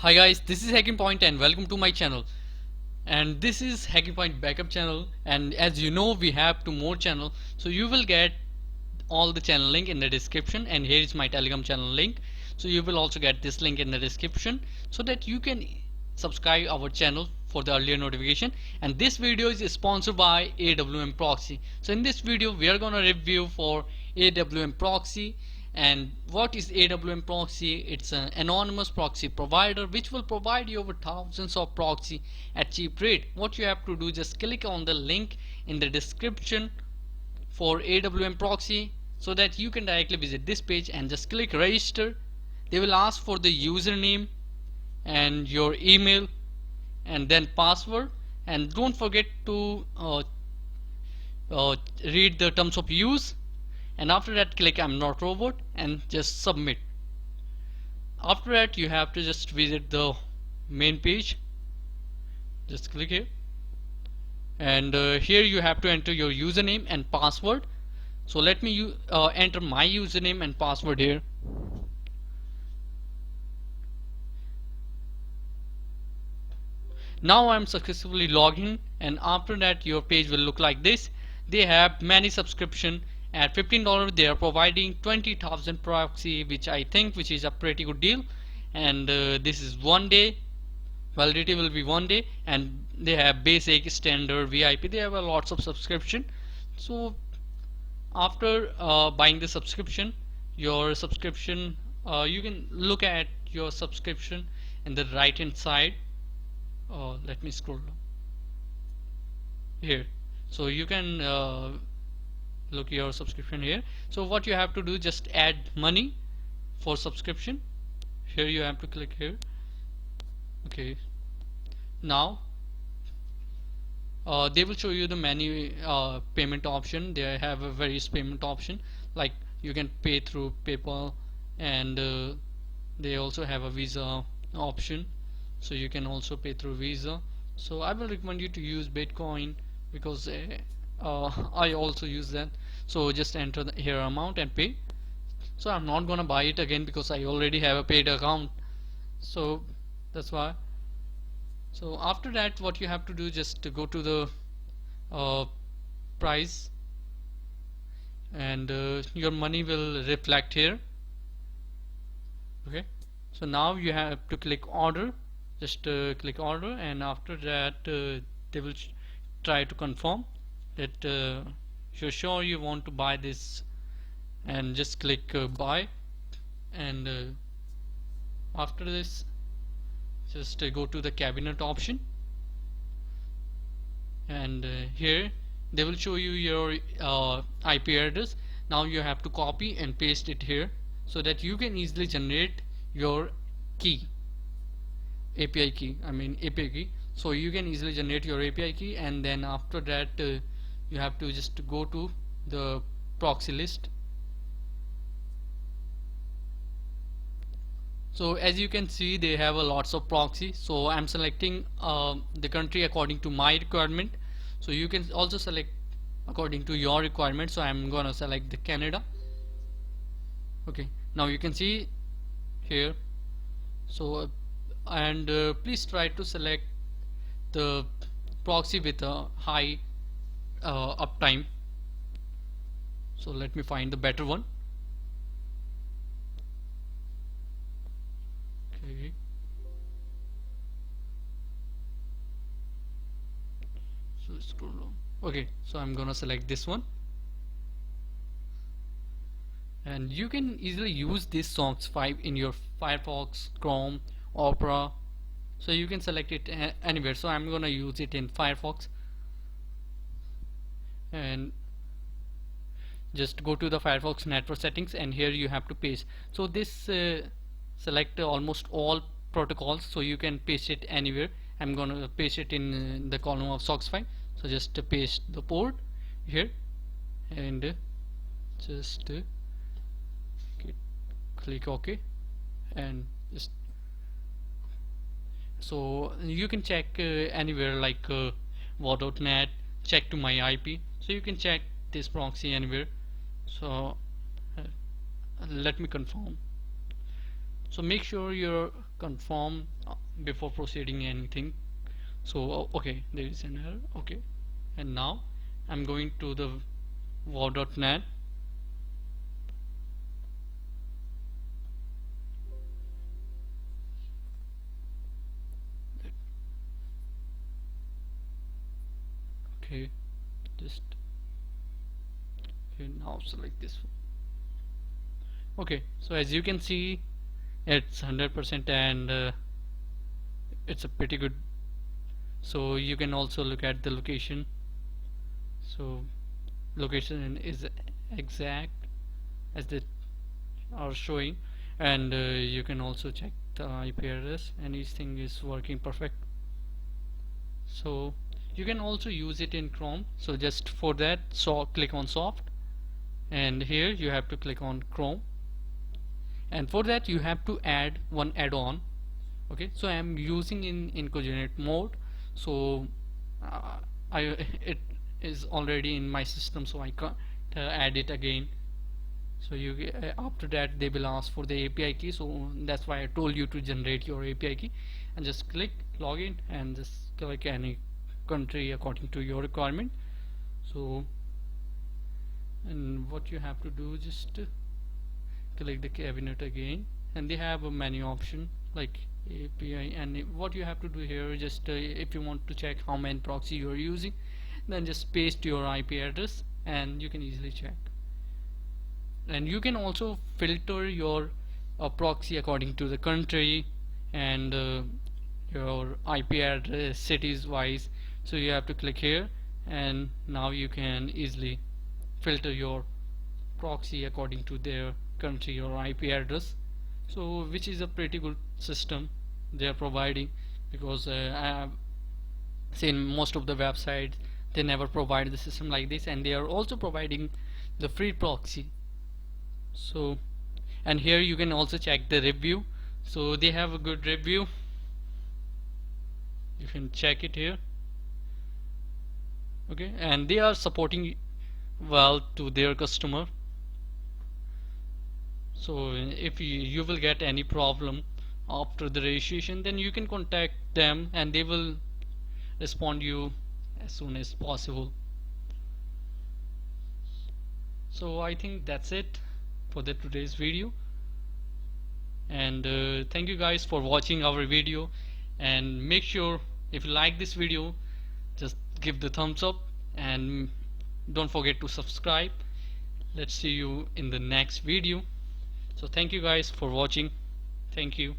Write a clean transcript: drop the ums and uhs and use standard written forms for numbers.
Hi guys, this is Hacking Point and welcome to my channel. And this is Hacking Point backup channel, and as you know we have two more channel, so you will get all the channel link in the description, and here is my Telegram channel link. So you will also get this link in the description so that you can subscribe our channel for the earlier notification. And this video is sponsored by AWM Proxy. So in this video we are gonna review for AWM Proxy. And what is AWM Proxy? It's an anonymous proxy provider which will provide you over thousands of proxy at cheap rate. What you have to do, just click on the link in the description for AWM Proxy so that you can directly visit this page and just click register. They will ask for the username and your email and then password, and don't forget to read the terms of use, and after that click I'm not robot and just submit. After that you have to just visit the main page, just click here, and here you have to enter your username and password. So let me enter my username and password here. Now I'm successfully logged in, and after that your page will look like this. They have many subscription. At $15 they are providing 20,000 proxy, which I think which is a pretty good deal. And this is 1 day, validity will be 1 day, and they have basic, standard, VIP. They have a lots of subscription. So after buying the subscription, your subscription, you can look at your subscription in the right hand side. Let me scroll down here, so you can look your subscription here. So what you have to do, just add money for subscription. Here you have to click here. Okay, now they will show you the many payment option. They have a various payment option, like you can pay through PayPal, and they also have a Visa option, so you can also pay through Visa. So I will recommend you to use Bitcoin because I also use that. So just enter here amount and pay. So I'm not gonna buy it again because I already have a paid account, so that's why. So after that what you have to do, just to go to the price, and your money will reflect here. Okay, so now you have to click order. Just click order, and after that they will try to confirm that you're sure you want to buy this, and just click buy. And after this, just go to the cabinet option, and here they will show you your IP address. Now you have to copy and paste it here so that you can easily generate your key, API key. So you can easily generate your API key, and then after that you have to just go to the proxy list. So as you can see, they have a lots of proxy. So I'm selecting the country according to my requirement. So you can also select according to your requirement. So I'm gonna select the Canada. Okay, now you can see here. So and please try to select the proxy with a high uptime. So let me find the better one. Okay, so scroll down. Okay, so I'm gonna select this one, and you can easily use this socks5 in your Firefox, Chrome, Opera. So you can select it anywhere. So I'm gonna use it in Firefox, and just go to the Firefox network settings, and here you have to paste. So this select almost all protocols, so you can paste it anywhere. I'm gonna paste it in the column of socks5. So just paste the port here, and just click OK, and just so you can check anywhere, like war.net, check to my IP. So you can check this proxy anywhere. So let me confirm. So make sure your confirm before proceeding anything. So okay, there is an error. Okay, and now I'm going to the wow.net. Okay, just okay, now select this one. Okay, so as you can see, it's 100% and it's a pretty good. So you can also look at the location. So location is exact as they are showing, and you can also check the IP address, and each thing is working perfect. So you can also use it in Chrome. So just for that, so click on soft, and here you have to click on Chrome, and for that you have to add one add-on. Okay, so I am using in coordinate mode, so I it is already in my system, so I can't add it again. So you after that they will ask for the API key, so that's why I told you to generate your API key, and just click login and just click any country according to your requirement. So, and what you have to do, just click the cabinet again, and they have a many option like API, and what you have to do here, just if you want to check how many proxy you are using, then just paste your IP address and you can easily check. And you can also filter your proxy according to the country and your IP address cities wise. So you have to click here, and now you can easily filter your proxy according to their country or IP address. So which is a pretty good system they are providing, because I have seen most of the websites they never provide the system like this, and they are also providing the free proxy. So, and here you can also check the review. So they have a good review, you can check it here. Okay, and they are supporting well to their customer. So if you will get any problem after the registration, then you can contact them and they will respond you as soon as possible. So I think that's it for the today's video, and thank you guys for watching our video, and make sure if you like this video, just give the thumbs up and don't forget to subscribe. Let's see you in the next video. So thank you guys for watching. Thank you.